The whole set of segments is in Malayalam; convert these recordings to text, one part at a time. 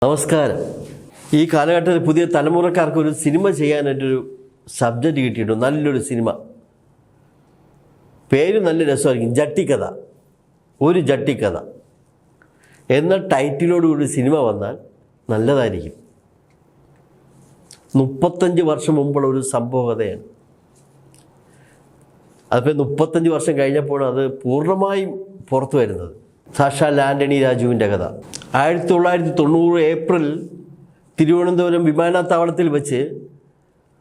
നമസ്കാരം. ഈ കാലഘട്ടത്തിൽ പുതിയ തലമുറക്കാർക്ക് ഒരു സിനിമ ചെയ്യാനായിട്ടൊരു സബ്ജക്റ്റ് കിട്ടിയിട്ടുണ്ട്. നല്ലൊരു സിനിമ, പേര് നല്ല രസമായിരിക്കും, ജട്ടിക്കഥ. ഒരു ജട്ടിക്കഥ എന്ന ടൈറ്റിലോടുകൂടി സിനിമ വന്നാൽ നല്ലതായിരിക്കും. 35 വർഷം മുമ്പുള്ള ഒരു സംഭവകഥയാണ്. അതിപ്പോൾ 35 വർഷം കഴിഞ്ഞപ്പോൾ അത് പൂർണ്ണമായും പുറത്തു വരുന്നത്. സാക്ഷാൽ ആൻ്റണി രാജുവിൻ്റെ കഥ. 1990 ഏപ്രിൽ തിരുവനന്തപുരം വിമാനത്താവളത്തിൽ വെച്ച്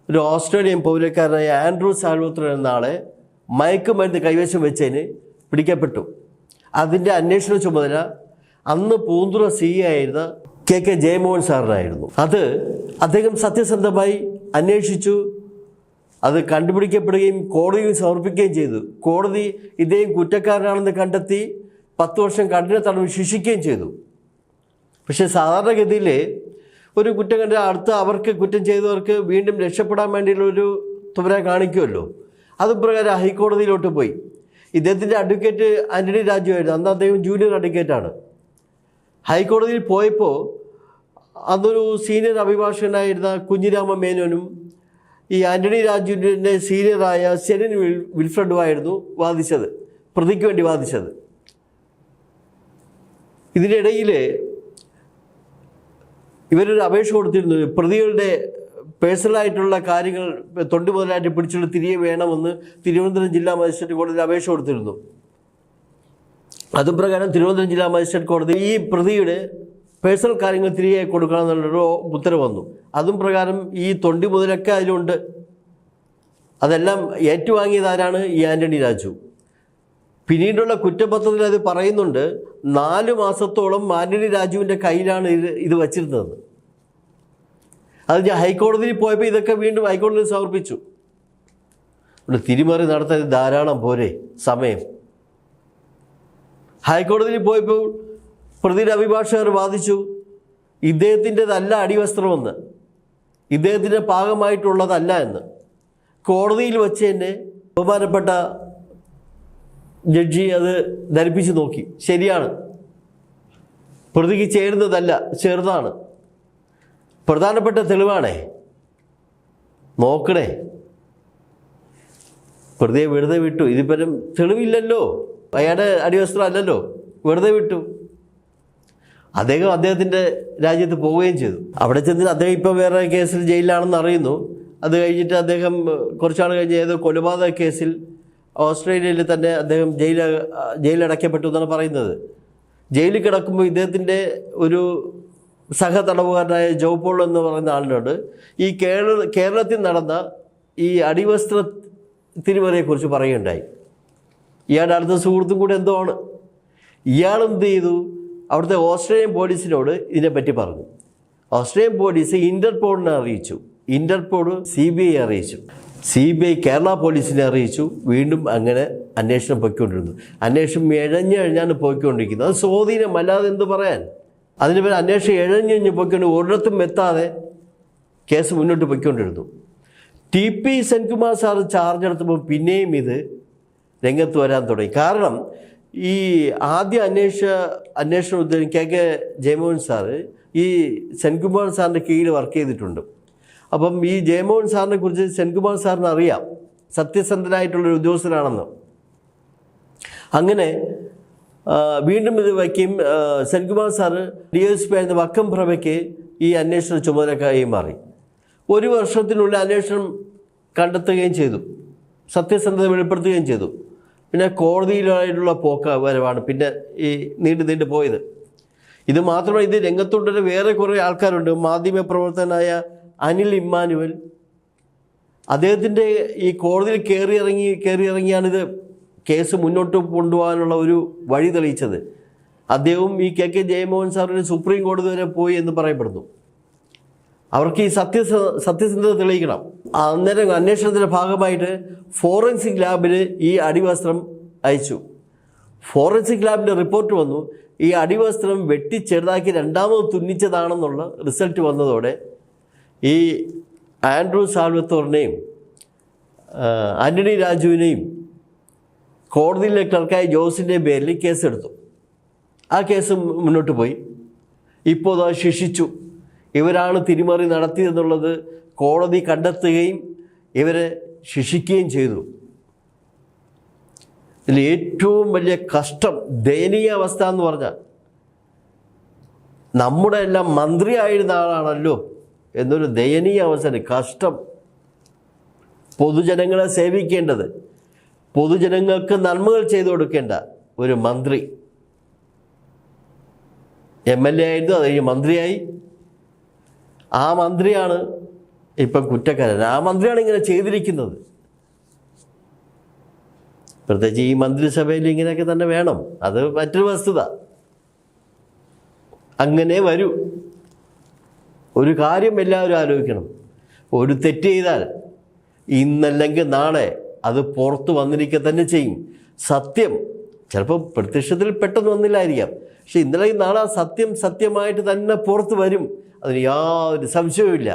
ഒരു ഓസ്ട്രേലിയൻ പൗരക്കാരനായ ആൻഡ്രൂ സാൽവത്ര എന്ന ആളെ മയക്കുമരുന്ന് കൈവശം വെച്ചതിന് പിടിക്കപ്പെട്ടു. അതിൻ്റെ അന്വേഷണ ചുമതല അന്ന് പൂന്തുറ സി ആയിരുന്ന കെ ജയമോഹൻ സാറിനായിരുന്നു. അദ്ദേഹം സത്യസന്ധമായി അന്വേഷിച്ചു. അത് കണ്ടുപിടിക്കപ്പെടുകയും കോടതിയിൽ സമർപ്പിക്കുകയും ചെയ്തു. കോടതി ഇദ്ദേഹം കുറ്റക്കാരനാണെന്ന് കണ്ടെത്തി 10 വർഷം കഠിന തടവ് ശിക്ഷിക്കുകയും ചെയ്തു. പക്ഷേ സാധാരണഗതിയിൽ ഒരു കുറ്റം കണ്ട അവർക്ക് കുറ്റം ചെയ്തവർക്ക് വീണ്ടും രക്ഷപ്പെടാൻ വേണ്ടിയുള്ളൊരു തുവര കാണിക്കുമല്ലോ. അതുപ്രകാരം ഹൈക്കോടതിയിലോട്ട് പോയി. ഇദ്ദേഹത്തിൻ്റെ അഡ്വക്കേറ്റ് ആൻ്റണി രാജു ആയിരുന്നു. അന്ന് അദ്ദേഹം ജൂനിയർ അഡ്വക്കേറ്റാണ്. ഹൈക്കോടതിയിൽ പോയപ്പോൾ അന്നൊരു സീനിയർ അഭിഭാഷകനായിരുന്ന കുഞ്ഞിരാമ മേനോനും ഈ ആൻ്റണി രാജുവിൻ്റെ സീനിയറായ സെനിൻ വിൽഫ്രഡുമായിരുന്നു പ്രതിക്ക് വേണ്ടി വാദിച്ചത്. ഇതിനിടയിൽ ഇവരൊരു അപേക്ഷ കൊടുത്തിരുന്നു. പ്രതികളുടെ പേഴ്സണലായിട്ടുള്ള കാര്യങ്ങൾ തൊണ്ട് മുതലായിട്ട് പിടിച്ചുകൊണ്ട് തിരികെ വേണമെന്ന് തിരുവനന്തപുരം ജില്ലാ മജിസ്ട്രേറ്റ് കോടതിയിൽ അപേക്ഷ കൊടുത്തിരുന്നു. അതുപ്രകാരം തിരുവനന്തപുരം ജില്ലാ മജിസ്ട്രേറ്റ് കോടതി ഈ പ്രതിയുടെ പേഴ്സണൽ കാര്യങ്ങൾ തിരികെ കൊടുക്കണമെന്നുള്ളൊരു ഉത്തരവ് വന്നു. അതും പ്രകാരം ഈ തൊണ്ടി മുതലൊക്കെ അതിലുണ്ട്. അതെല്ലാം ഏറ്റുവാങ്ങിയതാരാണ്? ഈ ആൻ്റണി രാജു. പിന്നീടുള്ള കുറ്റപത്രത്തിൽ അത് പറയുന്നുണ്ട്, 4 മാസത്തോളം ആൻ്റണി രാജുവിൻ്റെ കയ്യിലാണ് ഇത് വച്ചിരുന്നത്. അത് ഞാൻ ഹൈക്കോടതിയിൽ പോയപ്പോൾ ഇതൊക്കെ വീണ്ടും ഹൈക്കോടതിയിൽ സമർപ്പിച്ചു. ഇവിടെ തിരിമറി നടത്താൻ ധാരാളം പോരെ സമയം. ഹൈക്കോടതിയിൽ പോയപ്പോൾ പ്രതിയുടെ അഭിഭാഷകർ വാദിച്ചു, ഇദ്ദേഹത്തിൻ്റെതല്ല അടിവസ്ത്രമെന്ന്, ഇദ്ദേഹത്തിൻ്റെ പാകമായിട്ടുള്ളതല്ല എന്ന്. കോടതിയിൽ വച്ച് തന്നെ ബഹുമാനപ്പെട്ട ജഡ്ജി അത് ധരിപ്പിച്ച് നോക്കി. ശരിയാണ്, പ്രതിക്ക് ചേരുന്നതല്ല, ചെറുതാണ്. പ്രധാനപ്പെട്ട തെളിവാണേ, നോക്കണേ. പ്രതിയെ വെറുതെ വിട്ടു. ഇതിപ്പം തെളിവില്ലല്ലോ, അയാളുടെ അടിവസ്ത്രം അല്ലല്ലോ, വെറുതെ വിട്ടു. അദ്ദേഹത്തിൻ്റെ രാജ്യത്ത് പോവുകയും ചെയ്തു. അവിടെ ചെന്നിട്ട് അദ്ദേഹം ഇപ്പോൾ വേറെ കേസിൽ ജയിലിലാണെന്ന് അറിയുന്നു. അത് കഴിഞ്ഞിട്ട് അദ്ദേഹം കുറച്ചാൾ കഴിഞ്ഞ് ഏതോ കൊലപാതക കേസിൽ ഓസ്ട്രേലിയയിൽ തന്നെ അദ്ദേഹം ജയിലടയ്ക്കപ്പെട്ടു എന്നാണ് പറയുന്നത്. ജയിലിൽ കിടക്കുമ്പോൾ ഇദ്ദേഹത്തിൻ്റെ ഒരു സഹതടവുകാരനായ ജോപോൾ എന്ന് പറയുന്ന ആളിനോട് ഈ കേരളത്തിൽ നടന്ന ഈ അടിവസ്ത്ര തിരിമറിയെക്കുറിച്ച് പറയുകയുണ്ടായി. ഇയാളുടെ അടുത്ത സുഹൃത്തും കൂടെ എന്തോ ആണ്. ഇയാളെന്ത് ചെയ്തു? അവിടുത്തെ ഓസ്ട്രേലിയൻ പോലീസിനോട് ഇതിനെപ്പറ്റി പറഞ്ഞു. ഓസ്ട്രേലിയൻ പോലീസ് ഇന്റർപോളിനെ അറിയിച്ചു. ഇന്റർപോൾ CBI അറിയിച്ചു. CBI കേരള പോലീസിനെ അറിയിച്ചു. വീണ്ടും അങ്ങനെ അന്വേഷണം പോയിക്കൊണ്ടിരുന്നു. അന്വേഷണം എഴഞ്ഞാണ് പോയിക്കൊണ്ടിരിക്കുന്നത്. അത് സ്വാധീനമല്ലാതെ എന്ത് പറയാൻ. അതിന് പേര് അന്വേഷണം എഴഞ്ഞ് പോയിക്കൊണ്ട് ഒരിടത്തും എത്താതെ കേസ് മുന്നോട്ട് പോയിക്കൊണ്ടിരുന്നു. TP സെൻകുമാർ സാർ ചാർജ് എടുത്തപ്പോൾ പിന്നെയും ഇത് രംഗത്ത് വരാൻ തുടങ്ങി. കാരണം ഈ ആദ്യ അന്വേഷണ ഉദ്യോഗൻ കെ ജയമോഹൻ സാറ് ഈ സെൻകുമാർ സാറിൻ്റെ കീഴിൽ വർക്ക് ചെയ്തിട്ടുണ്ട്. അപ്പം ഈ ജയമോഹൻ സാറിനെ കുറിച്ച് സെൻകുമാർ സാറിന് അറിയാം, സത്യസന്ധനായിട്ടുള്ളൊരു ഉദ്യോഗസ്ഥനാണെന്ന്. അങ്ങനെ വീണ്ടും ഇത് വയ്ക്കും. സെൻകുമാർ സാറ് DSP ആയിരുന്ന വക്കം പ്രഭയ്ക്ക് ഈ അന്വേഷണ ചുമതല കൈമാറി. 1 വർഷത്തിനുള്ളിൽ അന്വേഷണം കണ്ടെത്തുകയും ചെയ്തു, സത്യസന്ധത വെളിപ്പെടുത്തുകയും ചെയ്തു. പിന്നെ കോടതിയിലായിട്ടുള്ള വരവാണ് പിന്നെ ഈ നീണ്ടു പോയത്. ഇത് മാത്രമല്ല, ഇത് രംഗത്തുണ്ടെന്ന് വേറെ കുറേ ആൾക്കാരുണ്ട്. മാധ്യമപ്രവർത്തകനായ അനിൽ ഇമ്മാനുവൽ, അദ്ദേഹത്തിൻ്റെ ഈ കോടതിയിൽ കയറിയിറങ്ങിയാണിത് കേസ് മുന്നോട്ട് കൊണ്ടുപോകാനുള്ള ഒരു വഴി തെളിയിച്ചത്. അദ്ദേഹവും ഈ കെ ജയമോഹൻ സാറിന് സുപ്രീം കോടതി വരെ പോയി എന്ന് പറയപ്പെടുന്നു. അവർക്ക് ഈ സത്യസന്ധത തെളിയിക്കണം. അന്നേരം അന്വേഷണത്തിൻ്റെ ഭാഗമായിട്ട് ഫോറൻസിക് ലാബിന് ഈ അടിവസ്ത്രം അയച്ചു. ഫോറൻസിക് ലാബിൻ്റെ റിപ്പോർട്ട് വന്നു. ഈ അടിവസ്ത്രം ചെറുതാക്കി രണ്ടാമത് തുന്നിച്ചതാണെന്നുള്ള റിസൾട്ട് വന്നതോടെ ഈ ആൻഡ്രൂ സാൽവത്തോറിനെയും ആൻ്റണി രാജുവിനെയും കോടതിയിലെ ക്ലർക്കായ ജോസിൻ്റെ പേരിൽ കേസെടുത്തു. ആ കേസ് മുന്നോട്ട് പോയി. ഇപ്പോൾ അത് ശിക്ഷിച്ചു. ഇവരാണ് തിരിമറി നടത്തിയതെന്നുള്ളത് കോടതി കണ്ടെത്തുകയും ഇവരെ ശിക്ഷിക്കുകയും ചെയ്തു. ഇതിൽ ഏറ്റവും വലിയ കഷ്ടം, ദയനീയ അവസ്ഥ എന്ന് പറഞ്ഞാൽ നമ്മുടെ എല്ലാം മന്ത്രിയായിരുന്ന ആളാണല്ലോ എന്നൊരു ദയനീയ അവസ്ഥ, കഷ്ടം. പൊതുജനങ്ങളെ സേവിക്കേണ്ടത്, പൊതുജനങ്ങൾക്ക് നന്മകൾ ചെയ്തു കൊടുക്കേണ്ട ഒരു മന്ത്രി, MLA ആയിരുന്നു, അത് കഴിഞ്ഞ് മന്ത്രിയായി. ആ മന്ത്രിയാണ് ഇപ്പം കുറ്റക്കാരൻ. ആ മന്ത്രിയാണ് ഇങ്ങനെ ചെയ്തിരിക്കുന്നത്. പ്രത്യേകിച്ച് ഈ മന്ത്രിസഭയിൽ ഇങ്ങനെയൊക്കെ തന്നെ വേണം, അത് മറ്റൊരു വസ്തുത. അങ്ങനെ വരൂ. ഒരു കാര്യം എല്ലാവരും ആലോചിക്കണം, ഒരു തെറ്റ് ചെയ്താൽ ഇന്നല്ലെങ്കിൽ നാളെ അത് പുറത്ത് വന്നിരിക്കുക തന്നെ ചെയ്യും. സത്യം ചിലപ്പോൾ പ്രത്യക്ഷത്തിൽ പെട്ടെന്ന് വന്നില്ലായിരിക്കാം, പക്ഷെ ഇന്നലെ നാളെ സത്യം സത്യമായിട്ട് തന്നെ പുറത്ത് വരും, അതിന് യാതൊരു സംശയവുമില്ല.